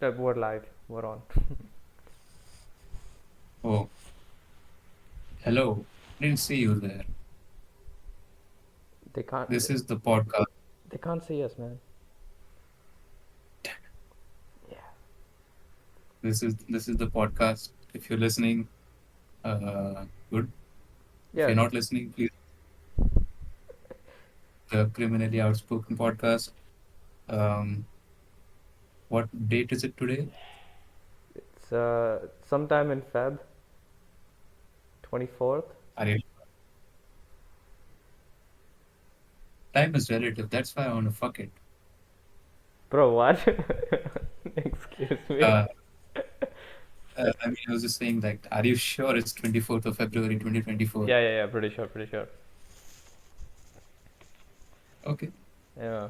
We're live. We're on. Oh, hello. Didn't see you there. They can't. This is the podcast. They can't see us, man. Yeah. This is the podcast. If you're listening, good. If Yeah. you're not listening, please the criminally outspoken podcast. Um, what date is it today? It's sometime in Feb 24th. Are you, time is relative. That's why I want to fuck it. Bro, what? Excuse me. Uh, I mean, I was just saying that. Are you sure it's 24th of February 2024? Yeah. Pretty sure. Pretty sure. Okay. Yeah.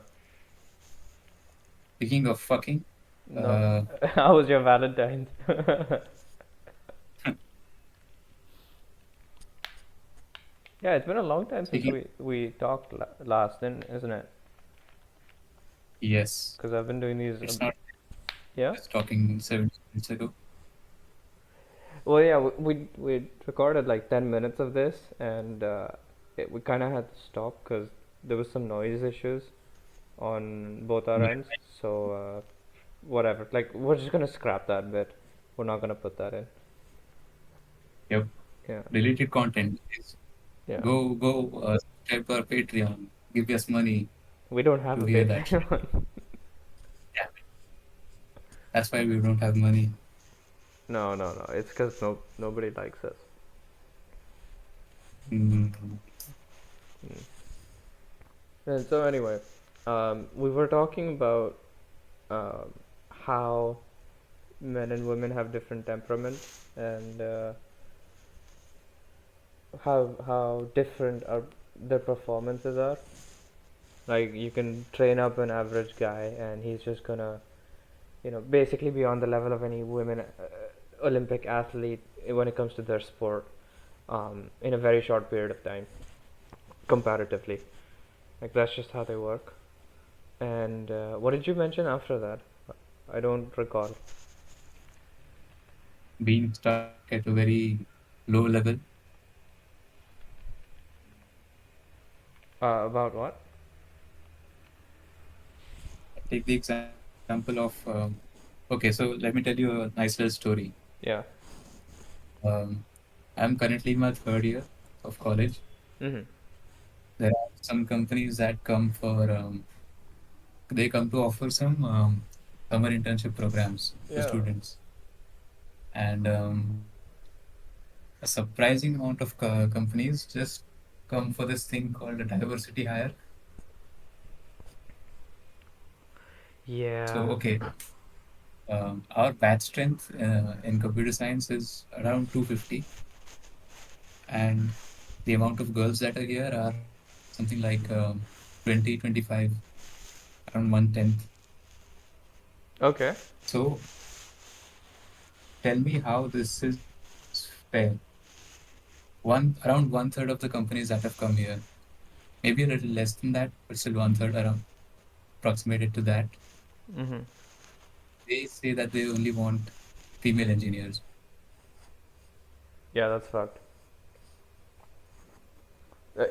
Speaking of fucking, No. uh, How was your Valentine's? Yeah, it's been a long time since speaking, we talked last, then, isn't it? yes, Because I've been doing these. it's not Yeah. just talking 7 minutes ago. Well, yeah, we recorded like 10 minutes of this, and we kind of had to stop because there was some noise issues on both our ends. So whatever, like we're just gonna scrap that bit. We're not gonna put that in. Yep. Yeah, Deleted content. Please yeah. go subscribe to our Patreon. Give us money We don't have to a hear that shit. Patreon. Yeah, that's why we don't have money. No. It's because nobody likes us. Mm, Mm. And so anyway, we were talking about um, how men and women have different temperaments and how different their performances are. Like you can train up an average guy, and he's just gonna, basically be on the level of any women Olympic athlete when it comes to their sport, in a very short period of time, comparatively. Like that's just how they work. And what did you mention after that? I don't recall. being stuck at a very low level. About what? Take the example of okay, so let me tell you a nice little story. Yeah. Um, I'm currently in my third year of college. Mhm. There are some companies that come for they come to offer some summer internship programs to Yeah. students, and a surprising amount of companies just come for this thing called a diversity hire. Yeah. So, okay, our batch strength in computer science is around 250, and the amount of girls that are here are something like 20, 25, around 1/10. Okay. So, tell me how this is fair. Around one third of the companies that have come here, maybe a little less than that, but still one third around, approximated to that. Mhm. They say that they only want female engineers. Yeah, that's fucked.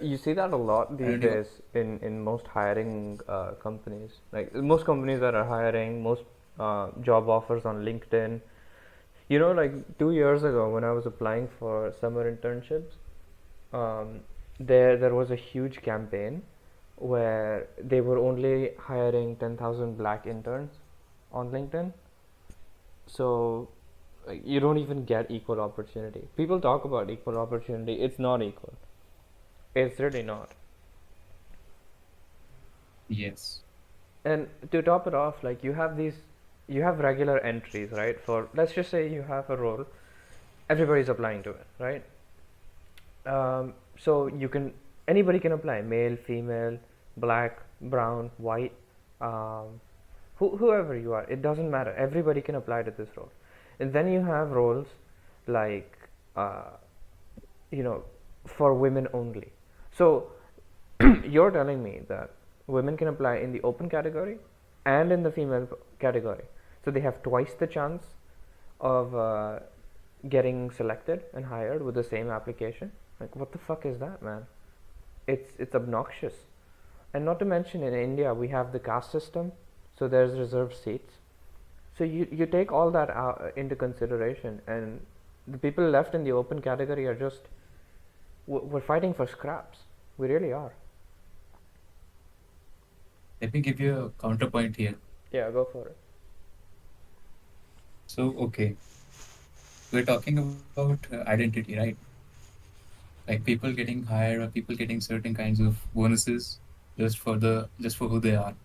You see that a lot I these don't even. days in most hiring companies. Like most companies that are hiring, most job offers on LinkedIn. Like 2 years ago when I was applying for summer internships, um, there was a huge campaign where they were only hiring 10,000 black interns on LinkedIn. So like, you don't even get equal opportunity. People talk about equal opportunity. It's not equal. It's really not. Yes. And to top it off, like you have regular entries, right? For let's just say you have a role, everybody's applying to it, right? So anybody can apply, male, female, black, brown, white, um, whoever you are, it doesn't matter. Everybody can apply to this role. And then you have roles like, uh, you know, for women only. So you're telling me that women can apply in the open category and in the female category. So they have twice the chance of getting selected and hired with the same application. Like, what the fuck is that, man? It's obnoxious. And not to mention, in India we have the caste system, so there's reserved seats. So you take all that into consideration, and the people left in the open category are just, we're fighting for scraps. We really are. Let me give you a counterpoint here. Yeah, go for it. So, okay, we're talking about identity, right? Like people getting hired or people getting certain kinds of bonuses just for who they are,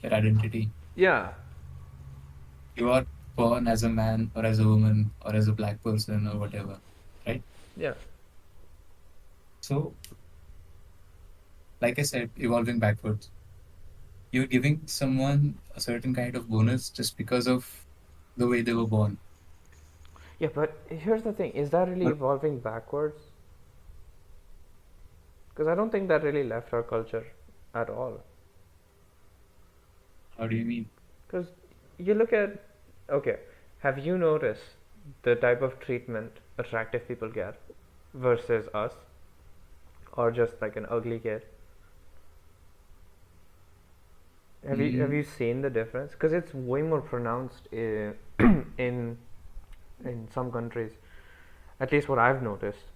their identity. Yeah, You are born as a man or as a woman or as a black person or whatever, right? yeah, So, like I said, evolving backwards, you're giving someone a certain kind of bonus just because of the way they were born. yeah. But here's the thing: is that really But evolving backwards? Because I don't think that really left our culture at all. how do you mean? Because you look at, okay, have you noticed the type of treatment attractive people get versus us, or just like an ugly kid? Have you Mm, seen the difference? Because it's way more pronounced in in some countries. At least what I've noticed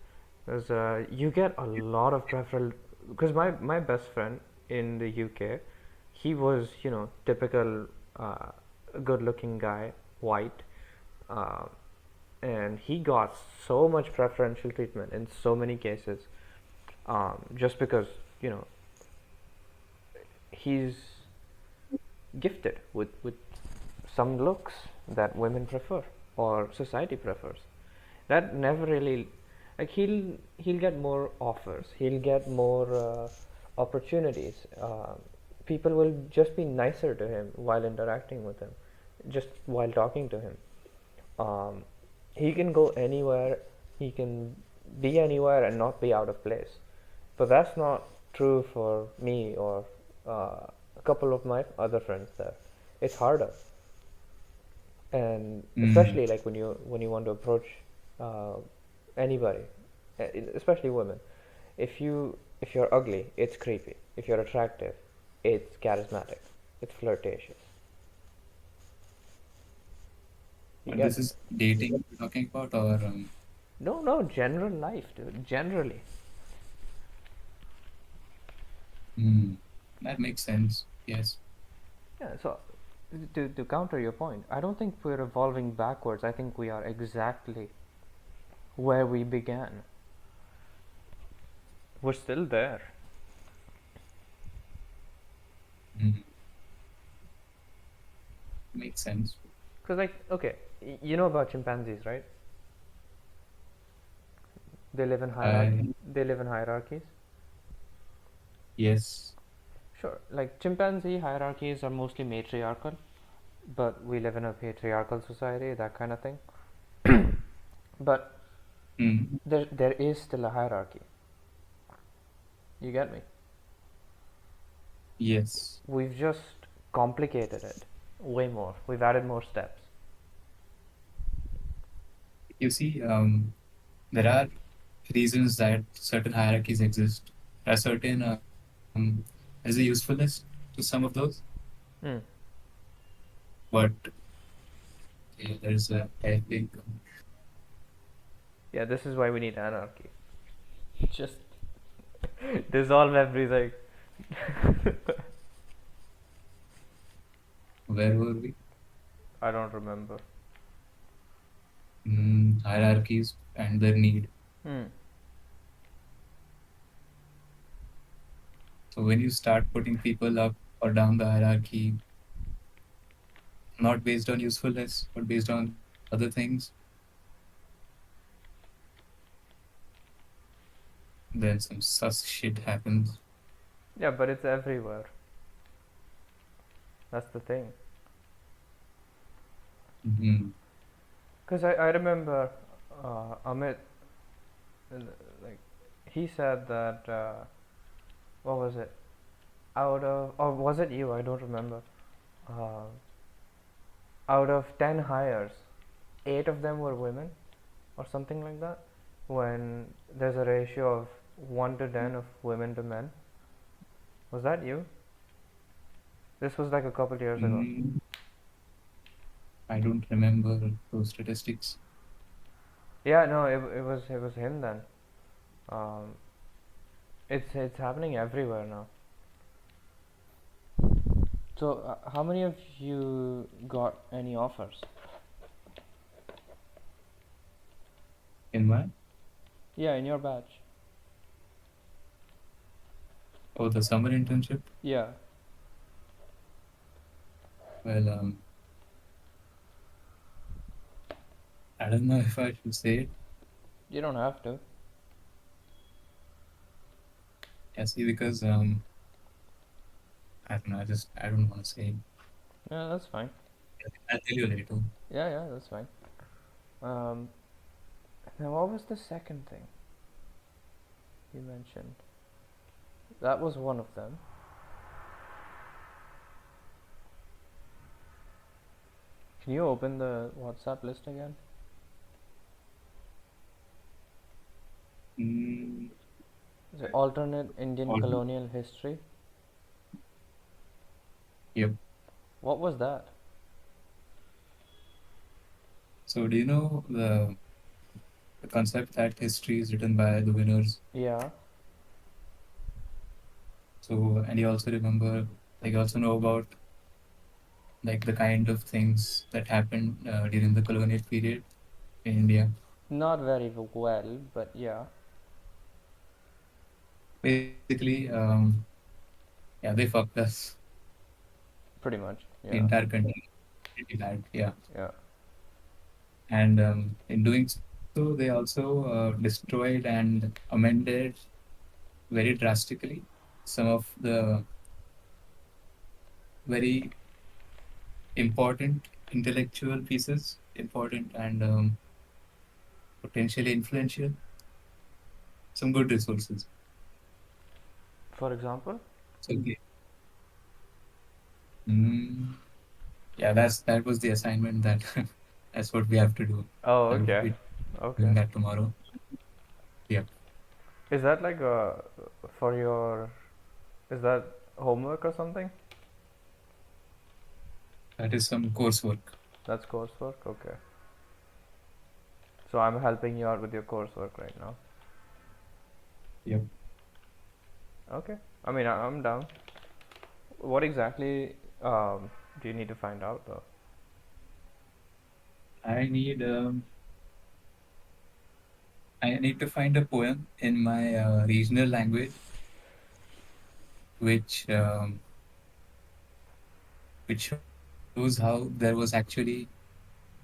is you get a lot of preferential. Because my best friend in the UK, he was, typical uh, good-looking guy, white, uh, and he got so much preferential treatment in so many cases, just because, you know he's gifted with some looks that women prefer or society prefers. That never really, like, he'll get more offers, he'll get more opportunities. People will just be nicer to him while interacting with him, just while talking to him. um, he can go anywhere, he can be anywhere and not be out of place. But that's not true for me or a couple of my other friends there. It's harder, and mm, especially like when you want to approach uh, anybody, especially women. If you're ugly, it's creepy. If you're attractive, it's charismatic. It's flirtatious. You and this get me? is dating we're talking about, or No, no, general life, dude. Generally. mm, that makes sense. Yes. Yeah. So, to counter your point, I don't think we're evolving backwards. I think we are exactly where we began. We're still there. Mm, makes sense. Cause, like, okay, you know about chimpanzees, right? They live in hierarchy. I They live in hierarchies. Yes. Sure. Like, chimpanzee hierarchies are mostly matriarchal, but we live in a patriarchal society, that kind of thing. But Mm, there is still a hierarchy. You get me? yes. We've just complicated it way more. We've added more steps. You see, there are reasons that certain hierarchies exist. There are certain there's a usefulness to some of those, Mm. but there's a I think Yeah, this is why we need anarchy. Just dissolve everything. where were we? I don't remember. Hierarchies and their need. Hmm. So when you start putting people up or down the hierarchy, not based on usefulness, but based on other things, then some sus shit happens. Yeah, but it's everywhere. That's the thing. Hmm. Because I remember Amit, like, he said that, what was it? Out of, or was it you? I don't remember. Uh, out of 10 hires, 8 of them were women or something like that, when there's a ratio of 1 to 10 of women to men. Was that you? This was like a couple years ago. Mm, I don't remember those statistics. Yeah, no, it was him then. Um, it's happening everywhere now. So, how many of you got any offers? In my, Yeah, in your batch. oh, the summer internship. Yeah, Well, I don't know if I should say it. you don't have to. Yeah, see, because I don't know. I don't want to say it. Yeah, that's fine. I'll tell you later. Yeah, yeah, that's fine. Um, now what was the second thing you mentioned? That was one of them. Can you open the WhatsApp list again? Mm, The alternate Indian all, colonial history. yep. What was that? So do you know the concept that history is written by the winners? Yeah, So and you also remember, like you also know about like the kind of things that happened during the colonial period in India. not very well, but yeah, Basically, yeah, they fucked us, pretty much. the Yeah, entire country, pretty bad. Yeah, yeah. and in doing so, they also destroyed and amended very drastically some of the very important intellectual pieces, important and potentially influential, some good resources. For example? So, okay. Mm, yeah, that was the assignment that that's what we have to do. Oh, I will okay. be doing Okay. that tomorrow. Yeah, Is that like for your, is that homework or something? that is some coursework. That's coursework? Okay. So I'm helping you out with your coursework right now. Yep. Okay. I mean, I'm down. What exactly do you need to find out though? I need um, I need to find a poem in my regional language, which um, which shows how there was actually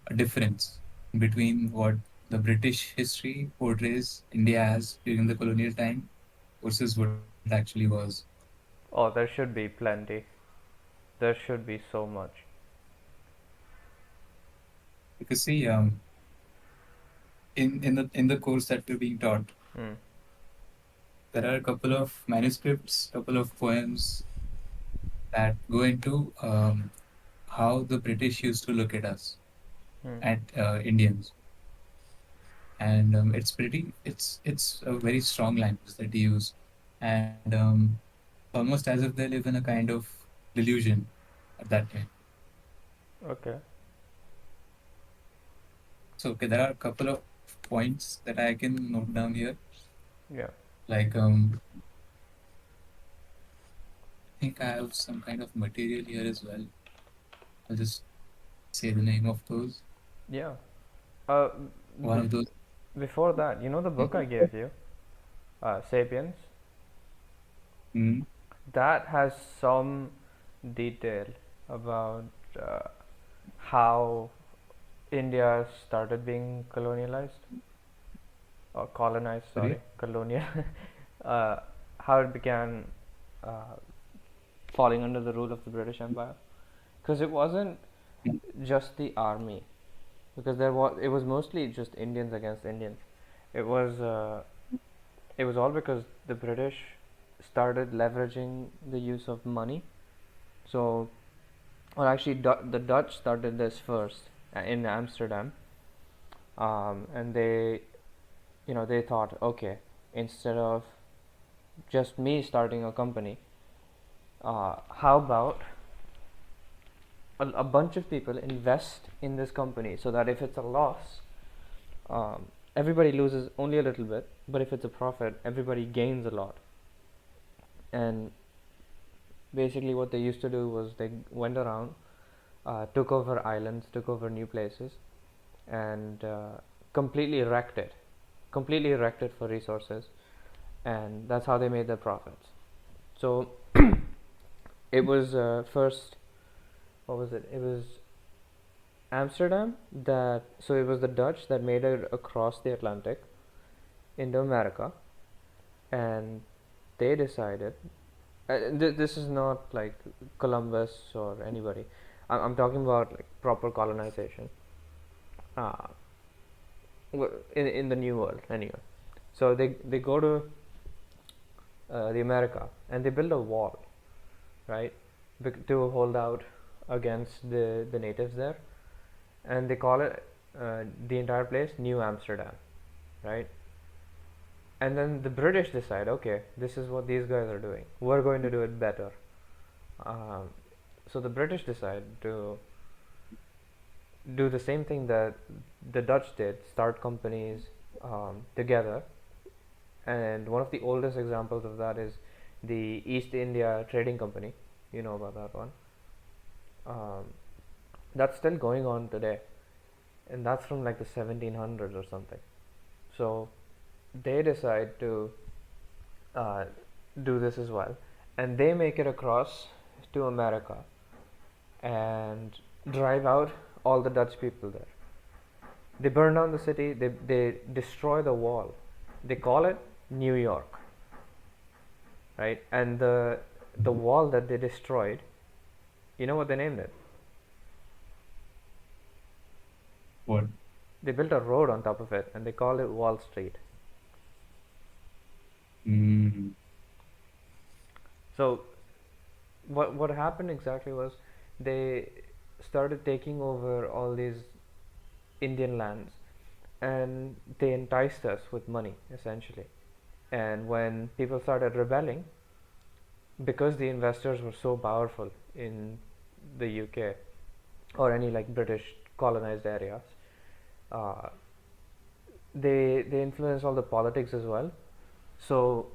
a difference between what the British history portrays India as during the colonial time versus what it actually was. Oh, there should be plenty. There should be so much. Because see, in the course that we're being taught, Hmm. there are a couple of manuscripts, couple of poems that go into how the British used to look at us, Hmm. at Indians, and it's a very strong language that they use, and almost as if they live in a kind of delusion at that time. Okay. So okay, there are a couple of points that I can note down here, Yeah. like I think I have some kind of material here as well. I'll just say the name of those. Yeah. Uh, One of those. before that, you know the book I Mhm. gave you, *Sapiens*. Mhm. That has some detail about uh, how India started being colonialized or colonized. Sorry. Sorry, colonial. uh, how it began uh, falling under the rule of the British Empire, because it wasn't just the army, because it was mostly just Indians against Indians. It was uh, it was all because the British started leveraging the use of money. So Well, actually, the Dutch started this first in Amsterdam, and they thought, okay, instead of just me starting a company, how about a bunch of people invest in this company so that if it's a loss, everybody loses only a little bit, but if it's a profit, everybody gains a lot. And basically, what they used to do was they went around, took over islands, took over new places, and completely wrecked it, completely wrecked it for resources, and that's how they made their profits. So it was first, what was it? It was Amsterdam that, so it was the Dutch that made it across the Atlantic into America, and they decided. This is not like Columbus or anybody. I'm talking about like proper colonization. Uh, in the New World anyway. So they go to the America and they build a wall, right, to hold out against the natives there, and they call it the entire place New Amsterdam, right? And then the British decide, okay, this is what these guys are doing. We're going to do it better. Um, so the British decide to do the same thing that the Dutch did: start companies together. And one of the oldest examples of that is the East India Trading Company. You know about that one. Um, that's still going on today, and that's from like the 1700s or something. So they decide to uh, do this as well, and they make it across to America and drive out all the Dutch people there. They burn down the city. They destroy the wall. They call it New York, right? And the wall that they destroyed, you know what they named it? What? They built a road on top of it, and they called it Wall Street. Mm. So what happened exactly was they started taking over all these Indian lands, and they enticed us with money essentially. And when people started rebelling, because the investors were so powerful in the UK or any like British colonized areas, uh, they influenced all the politics as well. So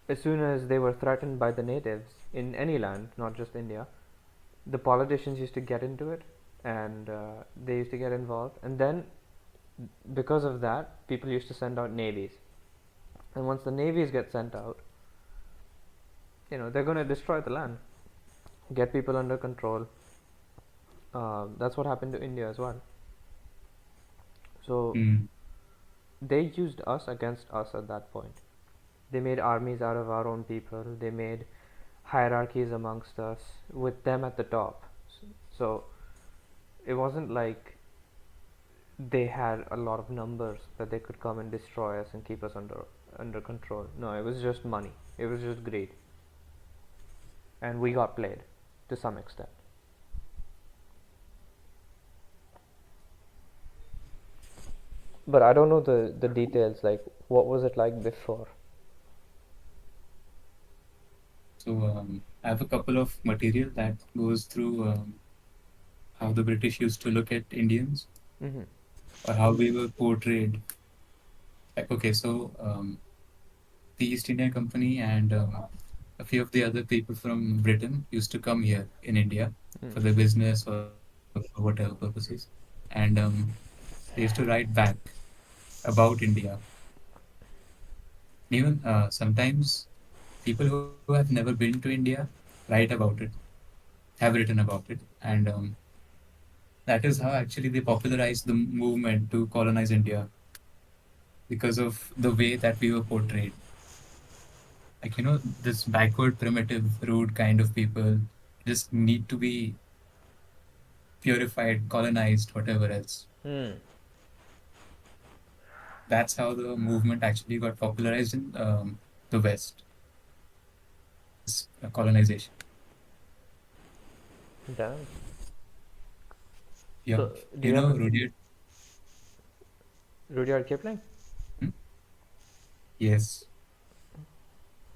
as soon as they were threatened by the natives in any land, not just India, the politicians used to get into it, and they used to get involved. And then because of that, people used to send out navies. And once the navies get sent out, they're going to destroy the land, get people under control. That's what happened to India as well. So Mm. they used us against us at that point. They made armies out of our own people. They made hierarchies amongst us with them at the top. So it wasn't like they had a lot of numbers that they could come and destroy us and keep us under control. No, it was just money. It was just greed, and we got played to some extent. But I don't know the details. Like, what was it like before? So I have a couple of material that goes through how the British used to look at Indians Mm-hmm. or how we were portrayed. Okay, so the East India Company and a few of the other people from Britain used to come here in India Mm. for their business or for whatever purposes. And they used to write back about India. Even sometimes people who have never been to India write about it, have written about it. And that is how actually they popularized the movement to colonize India because of the way that we were portrayed. Like, this backward, primitive, rude kind of people just need to be purified, colonized, whatever else. Hmm. That's how the movement actually got popularized in the West, this colonization. Damn. Yep. So, do You you have know Rudyard? Rudyard Kipling? Hmm? Yes.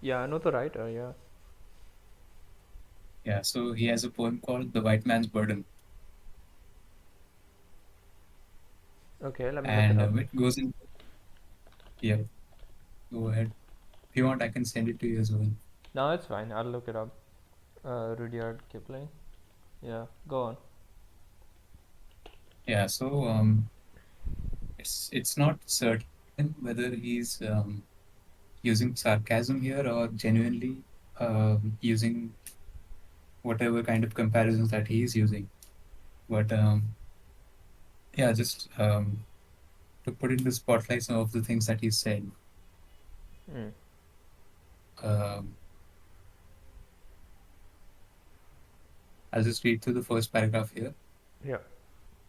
Yeah, I know the writer. Yeah. Yeah. So he has a poem called "The White Man's Burden," Okay, let me look it and up. it goes in. Yep. Go ahead. If you want, I can send it to you as well. No, it's fine. I'll look it up. Rudyard Kipling. Yeah, go on. Yeah. So it's not certain whether he's using sarcasm here or genuinely using whatever kind of comparisons that he is using. But yeah, just to put in the spotlight some of the things that he said. Mm. Um, I'll just read through the first paragraph here. Yeah.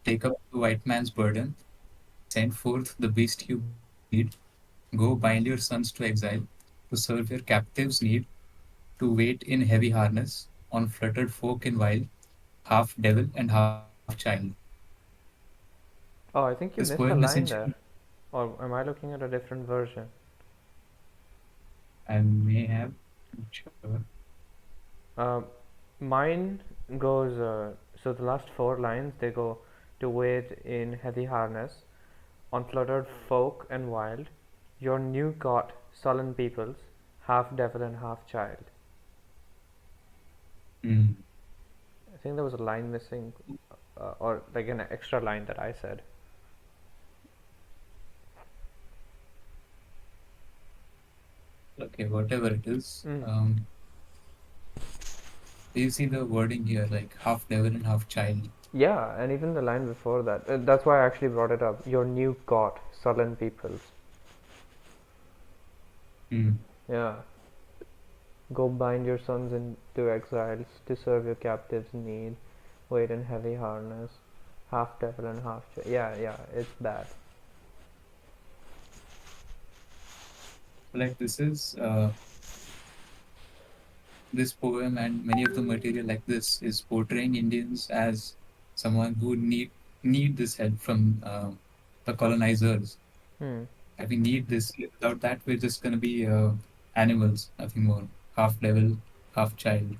Take up the white man's burden, send forth the beast you breed, go bind your sons to exile, to serve your captives' need, to wait in heavy harness, on fluttered folk in wild, half devil and half child. Oh, I This think you poem missed a line essentially, there. Or am I looking at a different version? I may have, not sure. Uh, Mine goes. So the last four lines they go to wait in heavy harness, on fluttered folk and wild, your new got sullen peoples, half devil and half child. Mm. I think there was a line missing, or like an extra line that I said. Okay, whatever it is. Mm. Do you see the wording here, like half devil and half child? Yeah, and even the line before that. That's why I actually brought it up. Your new got sullen peoples. Mm. Yeah. Go bind your sons into exiles to serve your captives' need. Wait in heavy harness. Half devil and half yeah, yeah, it's bad. Like this poem and many of the material like this is portraying Indians as someone who need this help from the colonizers. Hmm. Like we need this. Without that, we're just gonna be animals, nothing more. Half devil, half child.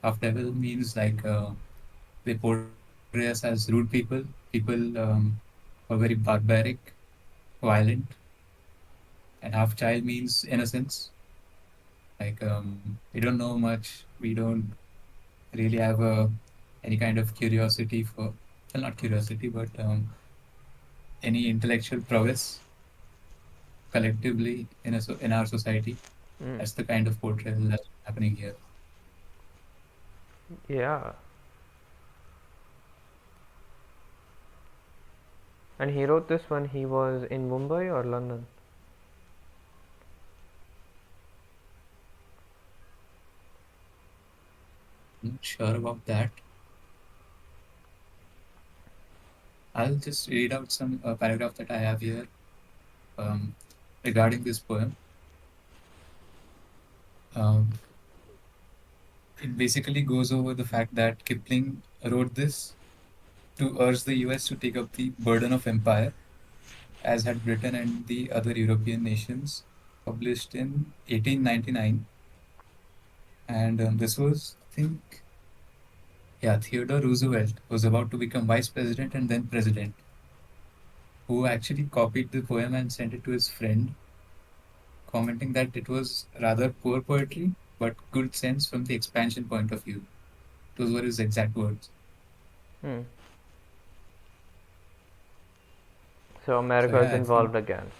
Half devil means like they portray us as rude people who are very barbaric, violent, and half child means innocence. Like we don't know much. We don't really have any kind of curiosity for, well, not curiosity, but any intellectual prowess collectively in our society. Hmm. That's the kind of portrayal that's happening here. Yeah. And he wrote this when he was in Mumbai or London? I'm not sure about that. I'll just read out some paragraph that I have here um, regarding this poem. Um, it basically goes over the fact that Kipling wrote this to urge the US to take up the burden of empire, as had Britain and the other European nations, published in 1899. And this was, I think, yeah, Theodore Roosevelt was about to become vice president and then president, who actually copied the poem and sent it to his friend, commenting that it was rather poor poetry, but good sense from the expansion point of view. Those were his exact words. Hmm. So So America is yeah, I think, involved again,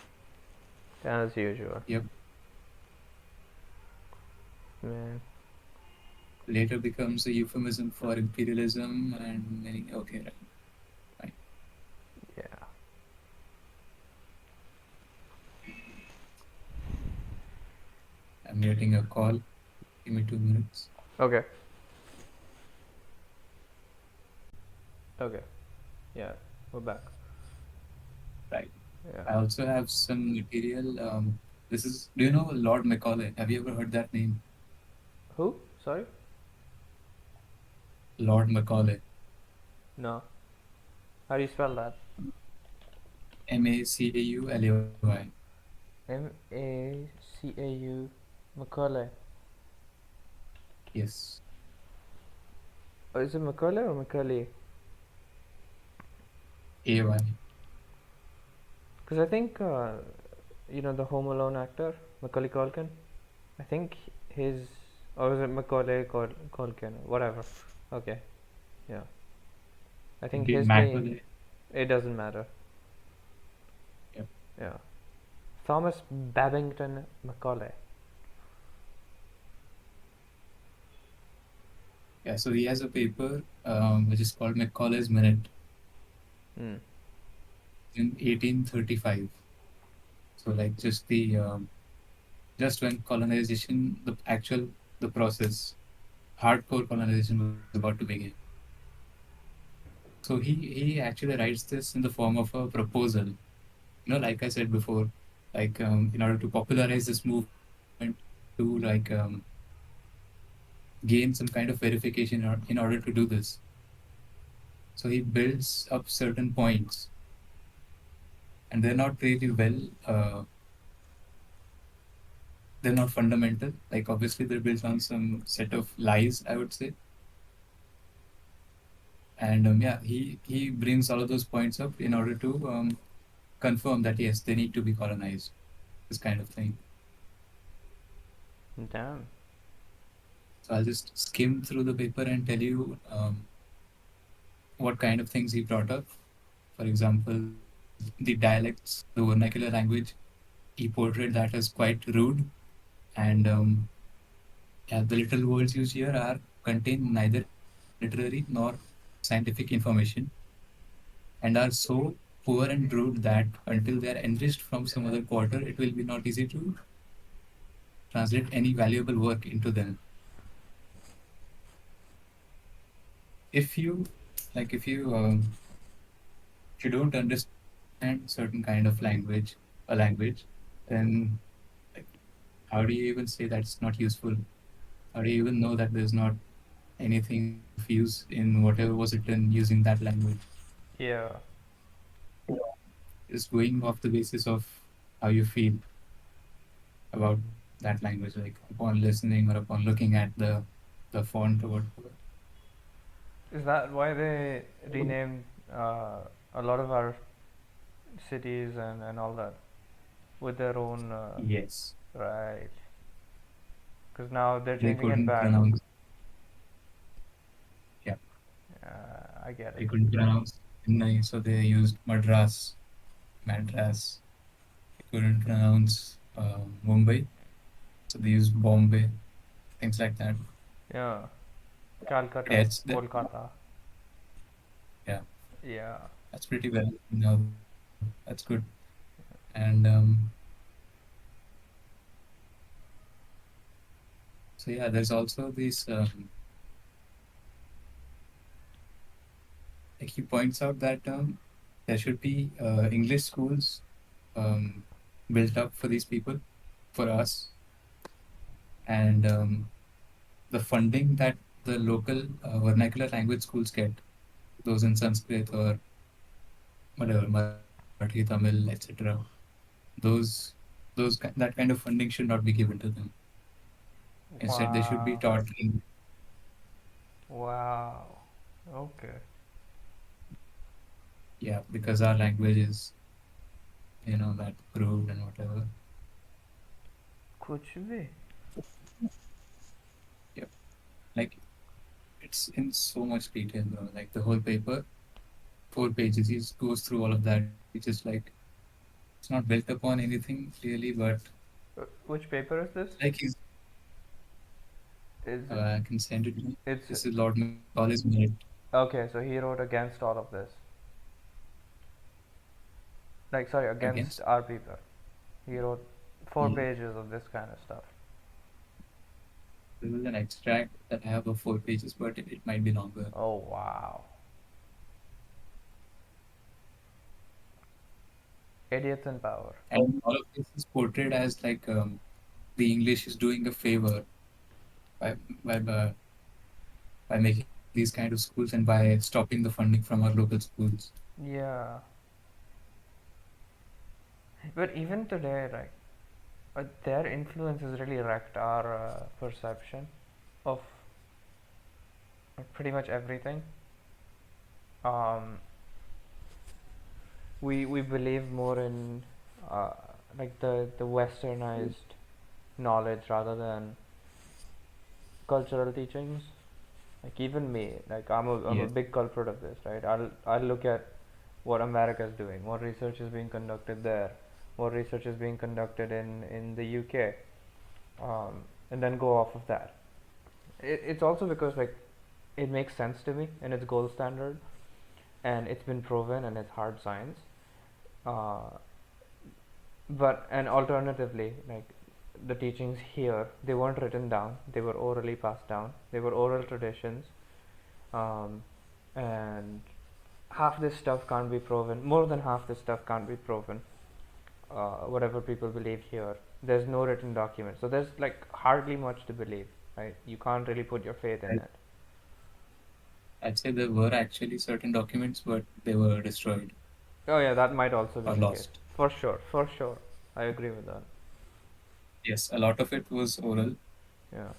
as usual. yep, Man. later becomes a euphemism for imperialism and many, okay, right, fine. Yeah. I'm getting a call. Give me 2 minutes. Okay. Okay. Yeah. We're back. Right. Yeah. I also have some material. This is, do you know Lord Macaulay? Have you ever heard that name? Who? Sorry? Lord Macaulay. No. How do you spell that? Macaulay. Macau. Macaulay. Yes. Oh, is it Macaulay or Macaulay? AY. Because I think, the Home Alone actor, Macaulay Culkin. I think his, or is it Culkin? Whatever. Okay, yeah. I Could think be his name. Macaulay. It doesn't matter. Yep. Yeah. Thomas Babington Macaulay. Yeah, so he has a paper which is called Macaulay's Minute Hmm. in 1835. So like just when colonization, the process, hardcore colonization was about to begin. So he actually writes this in the form of a proposal. Like I said before, like in order to popularize this movement, to gain some kind of verification in order to do this. So he builds up certain points, and they're not really they're not fundamental. Like obviously they're built on some set of lies, I would say. And yeah, he brings all of those points up in order to confirm that yes, they need to be colonized. This kind of thing. Damn. So I'll just skim through the paper and tell you what kind of things he brought up. For example, the dialects, the vernacular language, he portrayed that as quite rude. And yeah, the literal words used here are contain neither literary nor scientific information and are so poor and rude that until they are enriched from some other quarter, it will be not easy to translate any valuable work into them. If you like, if you don't understand certain kind of language, then like, how do you even say that it's not useful? How do you even know that there's not anything of use in whatever was written using that language? Yeah. Just going off the basis of how you feel about that language, like upon listening or upon looking at the font or whatever. Is that why they renamed a lot of our cities and all that with their own Yes, right? Because now they're they changing it couldn't back. pronounce. Yeah, I get they it. couldn't pronounce Chennai, so they used Madras. They couldn't pronounce Mumbai, so they used Bombay, things like that. Yeah. Yeah, Calcutta, it's the, Kolkata. yeah, Yeah. that's pretty well. That's good. And so yeah, there's also this. Like he points out that there should be English schools um, built up for these people, for us, and the funding that the local vernacular language schools get, those in Sanskrit or whatever, Marathi, Tamil, etc. Those, that kind of funding should not be given to them. Instead, they should be Wow. taught in, Wow. Okay. yeah, because our language is, that proved and whatever. कुछ भी. Yeah, like it's in so much detail, bro. Like the whole paper, 4 pages. He goes through all of that. He just like it's not built upon anything really, but Which paper is this? like he's. Is I can send it to you. it's This is Lord Macaulay's Minute okay? So he wrote against all of this. Like sorry, against. against our people. He wrote four Yeah. pages of this kind of stuff. This is an extract that I have of 4 pages, but it might be longer. Oh wow. Idiots in power. And all of this is portrayed as like the English is doing a favor by by by making these kind of schools and by stopping the funding from our local schools. Yeah, but even today, like their influence has really wrecked our perception of pretty much everything. Um, we believe more in uh, like the westernized knowledge rather than cultural teachings. Like even me, like I'm a Yes. big culprit of this, right? I'll look at what America is doing, what research is being conducted there, what research is being conducted in the UK, and then go off of that. It's also because like it makes sense to me and it's gold standard and it's been proven and it's hard science. Uh, but and alternatively, like the teachings here, they weren't written down; they were orally passed down. They were oral traditions, um, and half this stuff can't be proven. More than half this stuff can't be proven. Whatever people believe here, there's no written document, so there's like hardly much to believe, right? You can't really put your faith in I, it. I'd say there were actually certain documents, but they were destroyed Oh yeah, that might also be or the case. lost. For sure, for sure. I agree with that. Yes, a lot of it was oral. Yeah,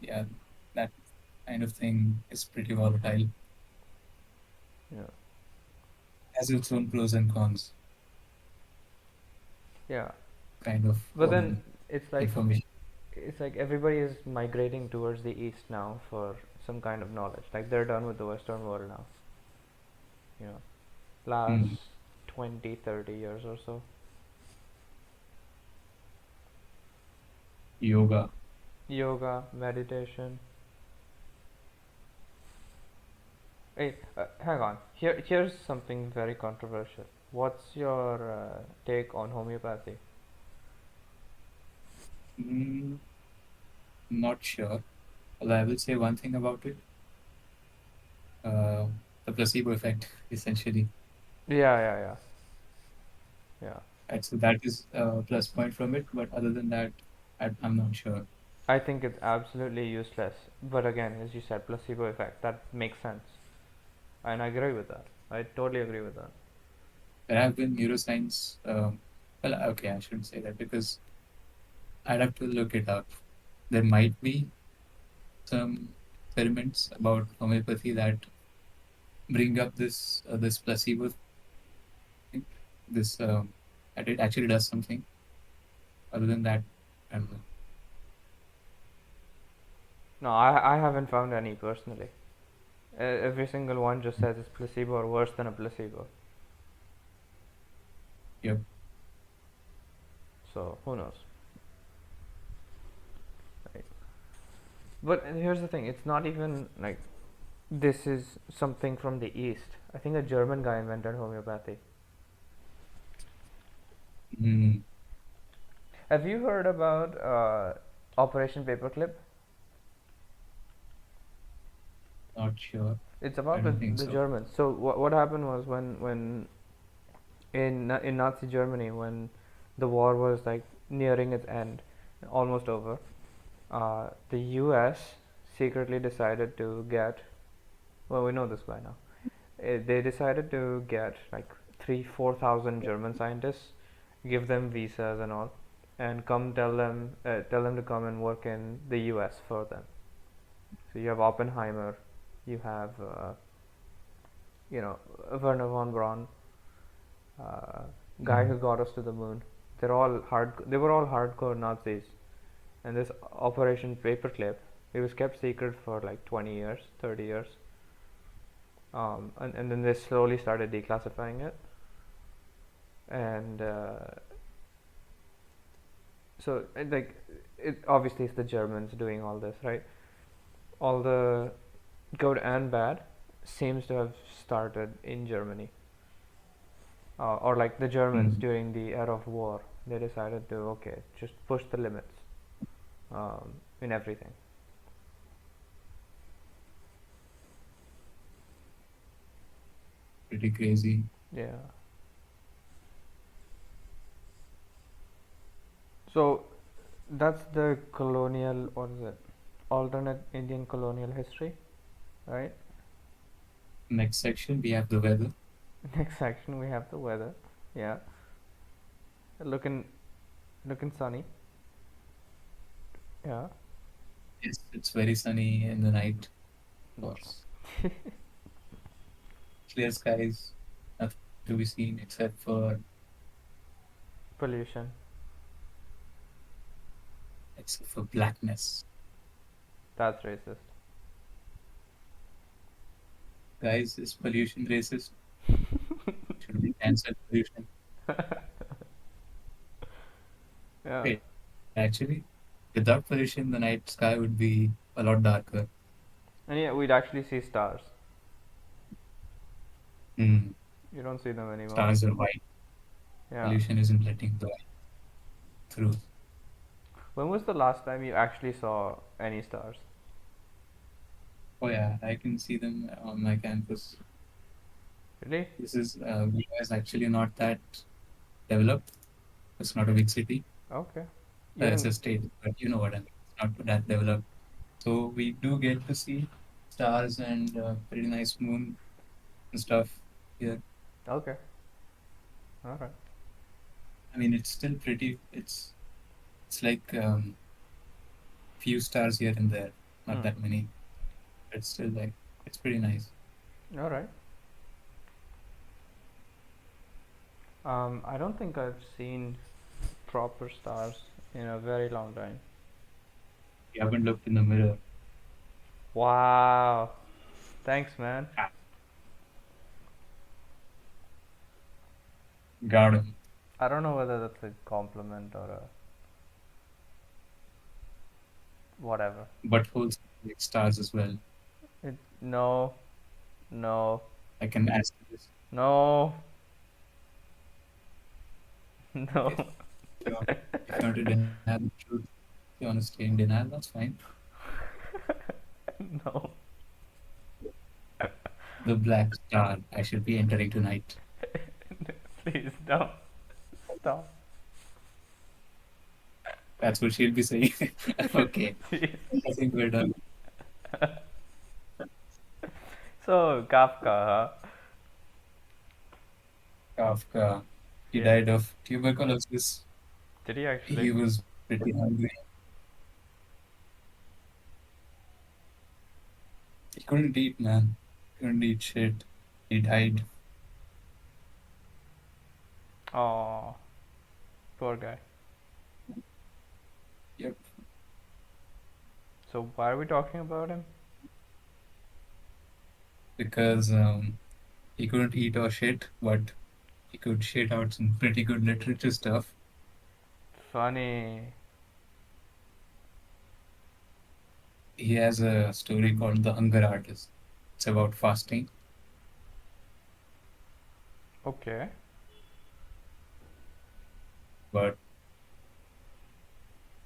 Yeah, that kind of thing is pretty volatile. yeah, Has its own pros and cons, yeah. kind of But then it's like information. it's like everybody is migrating towards the east now for some kind of knowledge. Like they're done with the Western world now. You know, last Hmm. 20, 30 years or so. Yoga. Yoga, meditation. Hey, hang on. Here's something very controversial. What's your take on homeopathy? Mm, not sure. Well, I will say one thing about it. Uh, the placebo effect, essentially. Yeah, yeah, yeah, yeah. Right, so that is a plus point from it. But other than that, I'm not sure. I think it's absolutely useless. But again, as you said, placebo effect. That makes sense, and I agree with that. I totally agree with that. There have been neuroscience. Well, okay, I shouldn't say that because I'd have to look it up. There might be some experiments about homeopathy that bring up this placebo thing. This that it actually does something. Other than that, I don't know. No, I haven't found any personally. Every single one just says it's placebo or worse than a placebo. Yep. So who knows? Right. But here's the thing: it's not even like this is something from the east. I think a German guy invented homeopathy. Mm, Have you heard about Operation Paperclip? not sure. It's I about don't think the so. Germans. So what happened was when in Nazi Germany when the war was like nearing its end, almost over, the U.S. secretly decided to get. Well, we know this by now. They decided to get like 3-4 thousand German scientists, give them visas and all, and come tell them to come and work in the U.S. for them. So you have Oppenheimer, you have Werner von Braun, uh, guy who Mm, got us to the moon. They were all hardcore Nazis. And this Operation Paperclip, it was kept secret for like 20 years, 30 years. And then they slowly started declassifying it. And so, it obviously it's the Germans doing all this, right? All the good and bad seems to have started in Germany. Or like the Germans mm, during the era of war, they decided to, okay, just push the limits in everything. pretty crazy. Yeah. So that's the colonial, what is it? Alternate Indian colonial history, right? Next section, we have the weather. Next section we have the weather. Yeah, looking looking sunny. Yeah. Yes, it's very sunny in the night, of No. course. Clear skies, nothing to be seen except for Pollution. blackness. That's racist. Guys, is pollution racist? Should we cancel pollution? Yeah. Wait, actually, without pollution, the night sky would be a lot darker. And yeah, we'd actually see stars. Hmm. You don't see them anymore. Stars are white. Yeah. Pollution isn't letting the light through. When was the last time you actually saw any stars? Oh yeah, I can see them on my campus. Really? This is Goa is actually not that developed. It's not a big city. Okay. You It's didn't. a state, but you know what I mean. It's not that developed. So we do get to see stars and pretty nice moon and stuff here. Okay. All right. I mean, it's still pretty. It's like few stars here and there, not Hmm. that many. It's still like it's pretty nice. All right. I don't think I've seen proper stars in a very long time. You haven't looked in the mirror. Wow. Thanks, man. Ah, got 'em. I don't know whether that's a compliment or a whatever. But holes like stars as well. No, no, I can ask you this. no, Okay, no, if you want to deny the truth, if you want to stay in denial, that's fine. no. The black star I should be entering tonight. Please don't stop. That's what she'll be saying. Okay, Jeez. I think we're done. So Kafka, huh? Kafka, he Yeah. died of tuberculosis. Did he actually? He was pretty hungry. He couldn't eat, man. Couldn't eat shit. He died. Oh, poor guy. Yep. So why are we talking about him? Because he couldn't eat or shit, but he could shit out some pretty good literature stuff. Funny. He has a story called The Hunger Artist. It's about fasting, Okay. but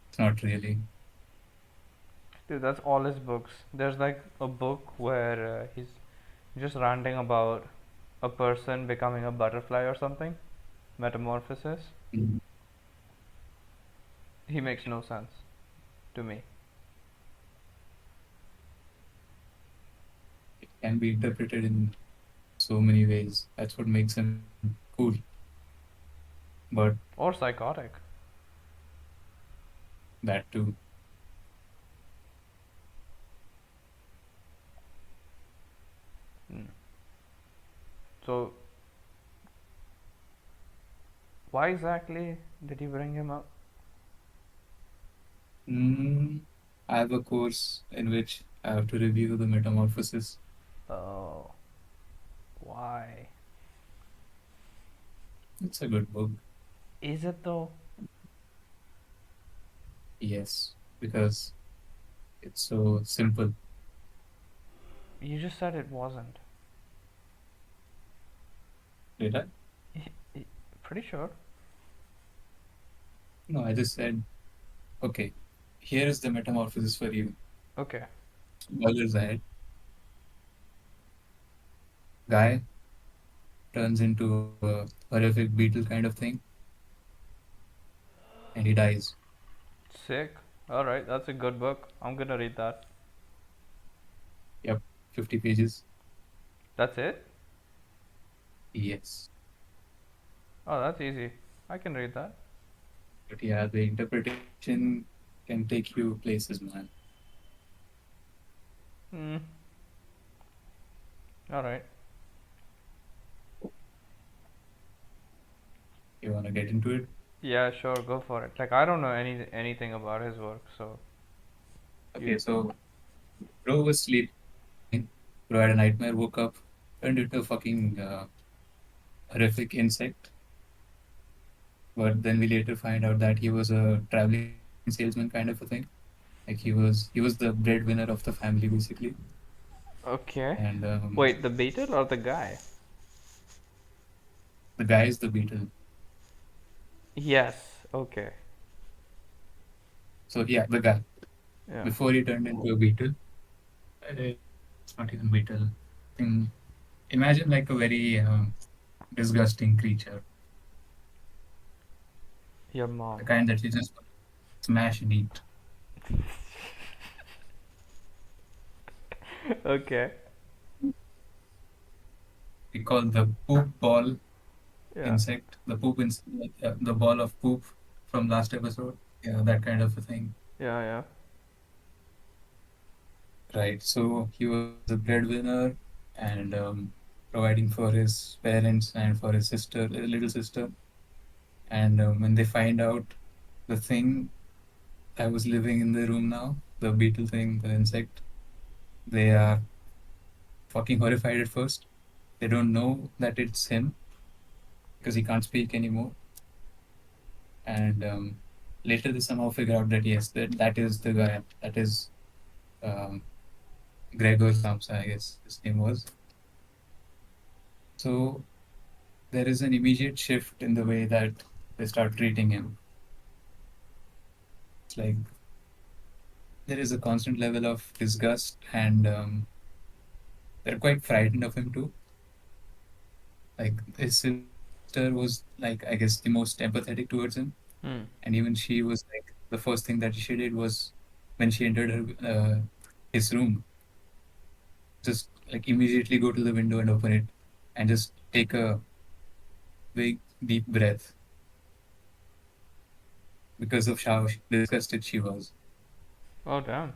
it's not really. Dude, that's all his books. There's like a book where he's just ranting about a person becoming a butterfly or something. Metamorphosis. Mm. He makes no sense to me. It can be interpreted in so many ways. That's what makes him cool. But Or psychotic. that too. Mm. So, why exactly did you bring him up? Mm, I have a course in which I have to review the metamorphosis. Oh, why? It's a good book. Is it though? Yes, because it's so simple. You just said it wasn't. Did I? Y- y- Pretty sure. No, I just said, okay, here is the metamorphosis for you. Okay. Spoilers ahead. Guy turns into a horrific beetle kind of thing and he dies. Sick. Alright, that's a good book. I'm gonna read that. Yep, 50 pages. That's it? Yes. Oh, that's easy. I can read that. But yeah, the interpretation can take you places, man. Hmm. All right. You want to get into it? Yeah, sure, go for it. Like I don't know anything about his work, so you. Okay, so bro was sleeping. Bro had a nightmare, woke up, turned into a fucking horrific insect. But then we later find out that he was a traveling salesman kind of a thing. Like he was the breadwinner of the family basically. Okay. And Wait, the beetle or the guy? the guy is the beetle. Yes. Okay. So yeah, the guy Yeah. before he turned into a beetle. It's not even beetle. Thing. Imagine like a very disgusting creature, Your mom. the kind that you just smash and eat. Okay. We call the poop ball Yeah. insect, the poop insect, like, the ball of poop from last episode. Yeah, that kind of a thing. Yeah. Yeah. Right. So he was a breadwinner and providing for his parents and for his sister, little sister. And when they find out the thing I was living in the room now, the beetle thing, the insect, they are fucking horrified at first. They don't know that it's him because he can't speak anymore. And later they somehow figure out that yes, that is the guy. That is um, Gregor Samsa, I guess his name was. So there is an immediate shift in the way that they start treating him. It's like there is a constant level of disgust, and they're quite frightened of him too. Like his sister was like, I guess, the most empathetic towards him, Hmm. and even she was like, the first thing that she did was when she entered his room, just like immediately go to the window and open it, and just take a big deep breath because of how disgusted she was. Oh damn.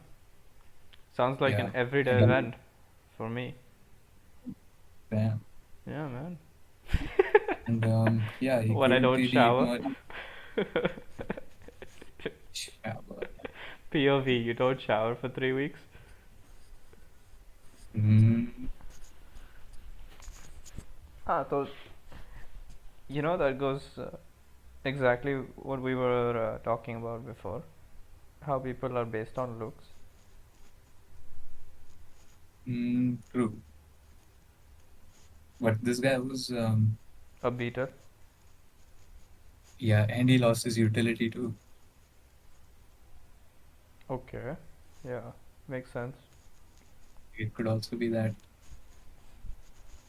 Sounds like an Yeah, everyday and event for me. damn. Yeah, man. And yeah, he When I couldn't don't really shower. ignore. Yeah, but, POV, you don't shower for 3 weeks. mm, Ah, so that goes exactly what we were talking about before. How people are based on looks. true. But this guy was, A beater. yeah, and he lost his utility too. Okay. Yeah, makes sense. It could also be that,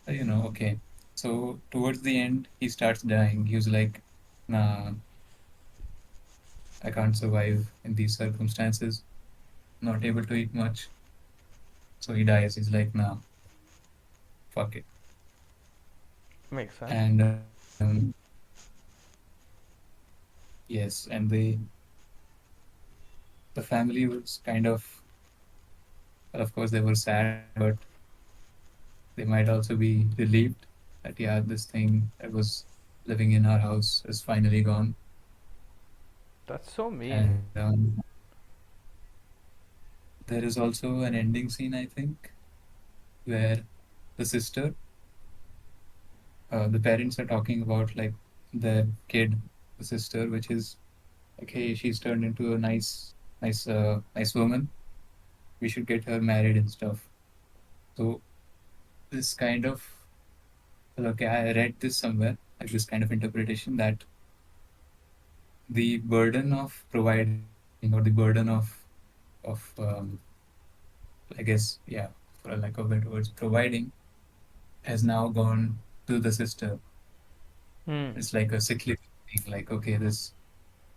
okay. So towards the end, he starts dying. He was like, nah, I can't survive in these circumstances, not able to eat much. So he dies. He's like, nah, fuck it. Makes sense. And yes, and the family was kind of, well, of course, they were sad, but they might also be relieved that, yeah, this thing that was living in our house is finally gone. That's so mean. And there is also an ending scene, I think, where the sister, the parents are talking about like the kid, the sister, which is like, hey, she's turned into a nice woman. We should get her married and stuff. So this kind of, well, okay, I read this somewhere, like this kind of interpretation that the burden of providing or the burden of I guess, yeah, for a lack of better words, providing has now gone to the sister. Hmm. It's like a cyclical thing. Like, okay, this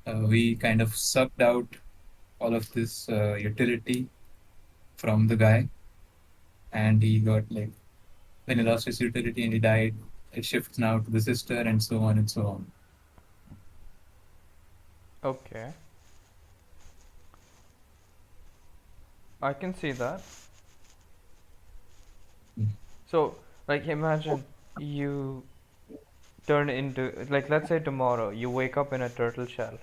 we kind of sucked out all of this utility from the guy, and he got like when he lost his utility and he died, it shifts now to the sister, and so on and so on. Okay, I can see that. Mm. So, like, imagine you turn into, like, let's say tomorrow you wake up in a turtle shell,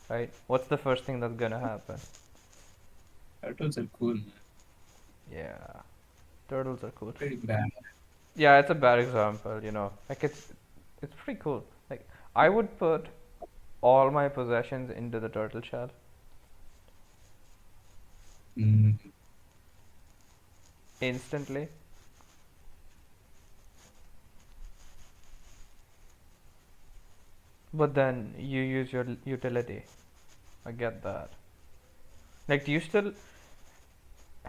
right? What's the first thing that's gonna happen? Turtles are cool, man. Yeah, turtles are cool. Pretty bad. Yeah, it's a bad example, Like, it's pretty cool. Like, I would put all my possessions into the turtle shell Mm. instantly, but then you use your utility. I get that. Like, do you still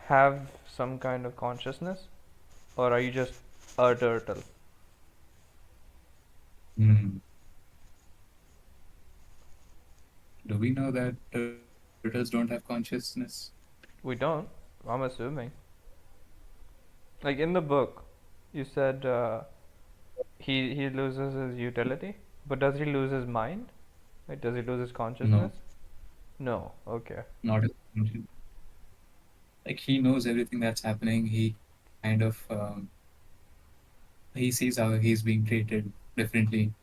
have some kind of consciousness, or are you just a turtle? Mm. Do we know that turtles don't have consciousness? We don't. I'm assuming. Like in the book, you said he loses his utility, but does he lose his mind? Like, does he lose his No, consciousness? No. Okay. not as like he knows everything that's happening. He kind of he sees how he's being treated differently,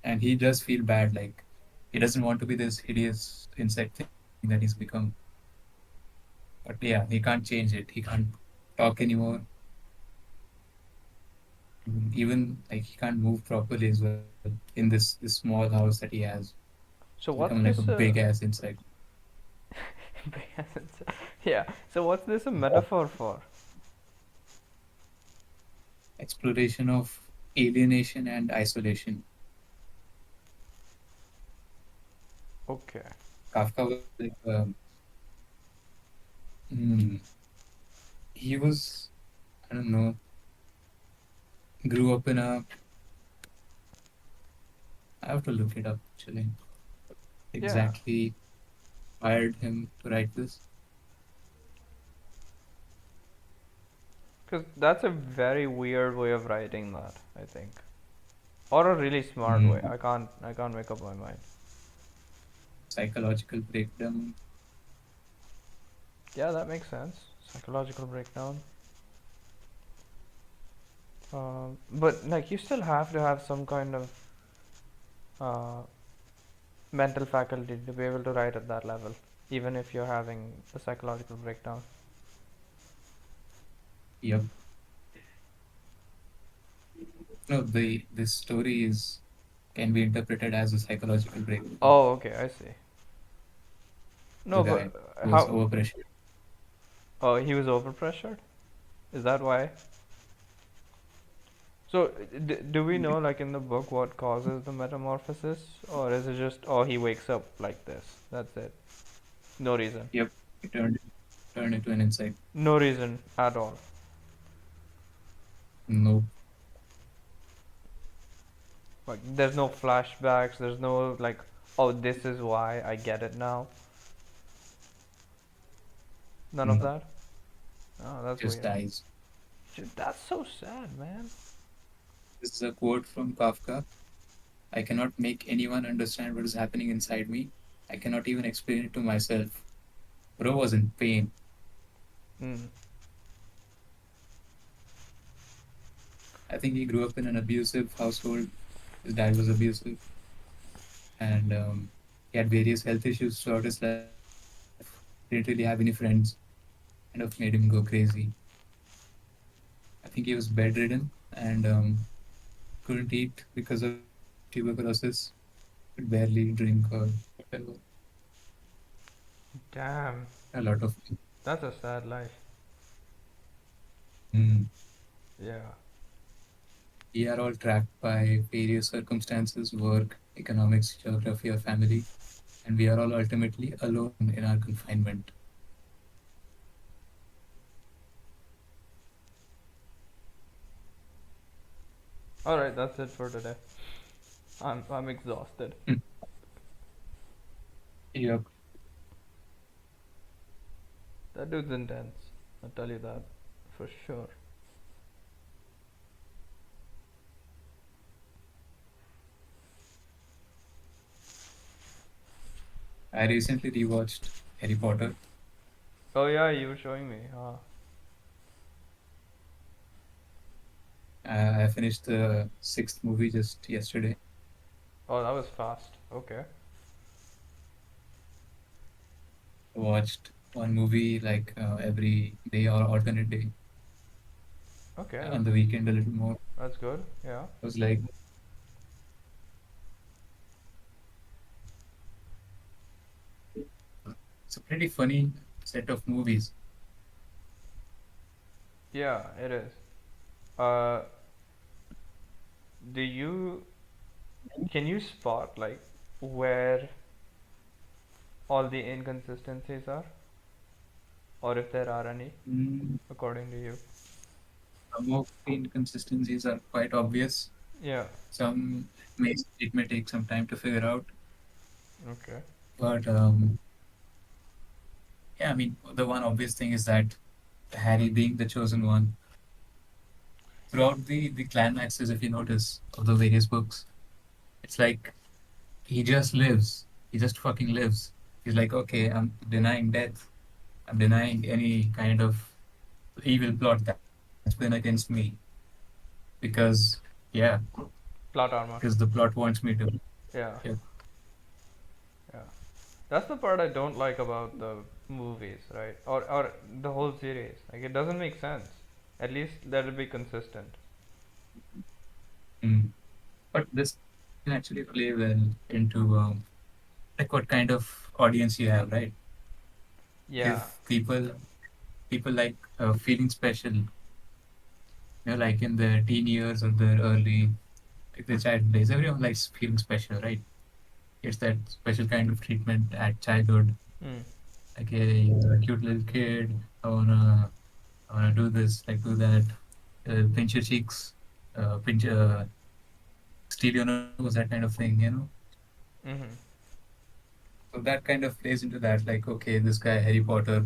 and he does feel bad. Like he doesn't want to be this hideous insect thing that he's become. But yeah, he can't change it. He can't talk anymore. Even like he can't move properly as well in this small house that he has. He's So become what's like a this? big ass insect. Yeah. So what's this a metaphor for? Exploration of alienation and isolation. Okay. Kafka was like, hmm, he was, I don't know, grew up in a, I have to look it up actually, Yeah. exactly inspired him to write this. Because that's a very weird way of writing that, I think. Or a really smart way. Hmm. I can't make up my mind. Psychological breakdown. Yeah, that makes sense. Psychological breakdown. But like you still have to have some kind of uh, mental faculty to be able to write at that level, even if you're having a psychological breakdown. Yep. No, this story is can be interpreted as a psychological breakdown. Oh, okay, I see. The No, but guy was how? overpressured. Oh, he was overpressured. Is that why? So, do we know, like in the book, what causes the metamorphosis, or is it just, oh, he wakes up like this? That's it. No reason. Yep. He turned into an insect. No reason at all. Nope. Like, there's no flashbacks. There's no like, oh, this is why I get it now. None of No. that. Oh, that's Just weird. dies. That's so sad, man. This is a quote from Kafka. I cannot make anyone understand what is happening inside me. I cannot even explain it to myself. Bro was in pain. Mm. I think he grew up in an abusive household. His dad was abusive, and he had various health issues throughout his life. Didn't really have any friends. Kind of made him go crazy. I think he was bedridden and couldn't eat because of tuberculosis. Could barely drink or whatever. Damn. A lot of. That's a sad life. Mm. Yeah. We are all trapped by various circumstances, work, economics, geography, or family, and we are all ultimately alone in our confinement. All right, that's it for today. I'm exhausted. Hmm. Yep. That dude's intense. I'll tell you that for sure. I recently rewatched Harry Potter. Oh yeah, you were showing me. Huh. I finished the sixth movie just yesterday. Oh, that was fast. Okay. Watched one movie like every day or alternate day. Okay, On the weekend a little more. that's good. Yeah. It was like it's a pretty funny set of movies. Yeah, it is. Uh, do you can you spot like where all the inconsistencies are, or if there are any, Mm, according to you? some of the inconsistencies are quite obvious. Yeah. Some it may take some time to figure out. Okay. But yeah, I mean the one obvious thing is that Harry being the chosen one throughout the climaxes, if you notice, of the various books, it's like he just lives. He just fucking lives. He's like, okay, I'm denying death. I'm denying any kind of evil plot that's been against me because, yeah, Plot armor. because the plot wants me to. Yeah. Yeah. Yeah. That's the part I don't like about the movies, right? Or the whole series. Like it doesn't make sense. At least let it be consistent. Mm. But this can actually play well into like what kind of audience you have, right? Yeah. If people like feeling special, like in their teen years or their early, like the child days, everyone likes feeling special, right? It's that special kind of treatment at childhood. Hmm. Like, hey, you're a cute little kid. I wanna do this, like do that. Pinch your cheeks, pinch, steal your nose, that kind of thing. Mhm. So that kind of plays into that. Like, okay, this guy Harry Potter,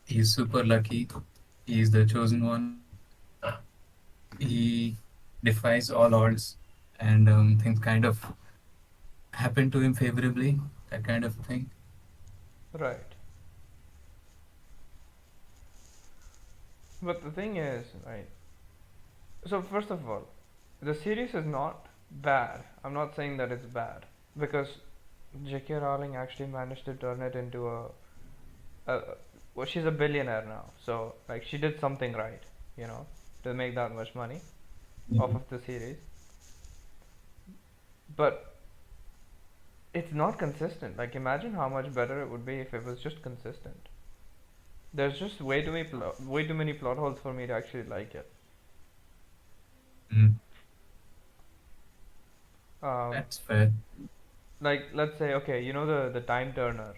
he's super lucky. He's the chosen one. He defies all odds, and things kind of happen to him favorably. That kind of thing. Right. But the thing is, right? So first of all, the series is not bad. I'm not saying that it's bad because J.K. Rowling actually managed to turn it into a well, she's a billionaire now. So like she did something right, you know, to make that much money off Mhm. of the series. But it's not consistent. Like imagine how much better it would be if it was just consistent. There's just way too many plot holes for me to actually like it. Mm. Um, That's fair. like let's say okay, you know the time turner, right?